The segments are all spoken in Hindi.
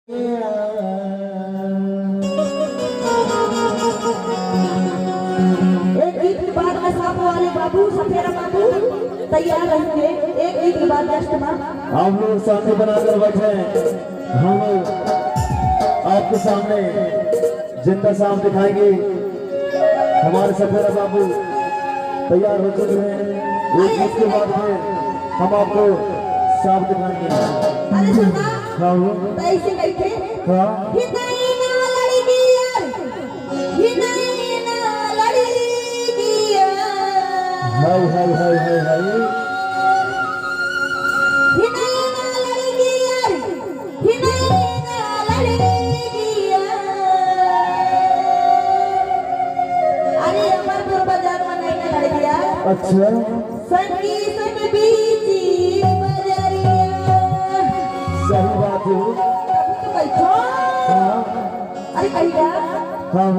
गीत के बाद में साहब वाले बाबू सफेरा बाबू तैयार रहेंगे। एक गीत के बाद हम लोग सामने बनाकर बैठे हैं। हम लोग आपके सामने जिंदा साफ दिखाएंगे। हमारे सफेरा बाबू तैयार हो चुके हैं। एक गीत के बाद में हम आपको साफ दिखाएंगे। अरे सुना हाँ ऐसे बैठे हाँ हिनाई ना लड़की यार हिनाई ना लड़की यार हाय हाय हाय हाय हाय हिनाई ना लड़की यार हिनाई ना लड़की यार। अरे हमारे पूर्व बाजार में नहीं ना लड़की यार। अच्छा संगीत में बीची बजरिया सही बात है। तो बैठो हाँ अरे कहिया हाँ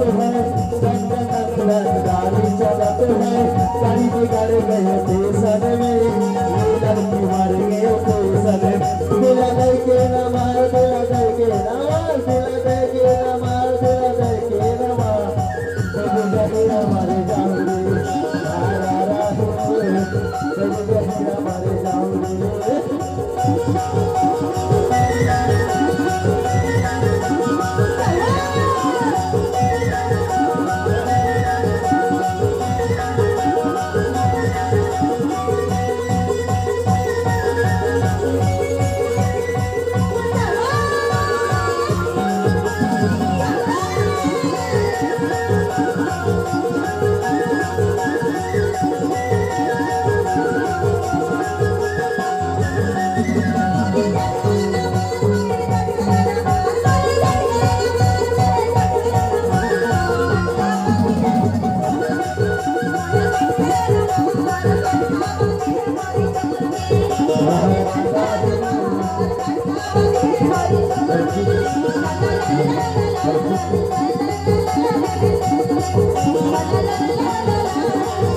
हैं गाड़ी चलत है गाड़ी बिगाड़ गए देशन में लड़की मार गए देशन दिला दे के न मार दिला दे के न मार दिला दे के न मार दिला दे के न मार हमारे जाऊंगे हमारे जाऊंगे La la la la la la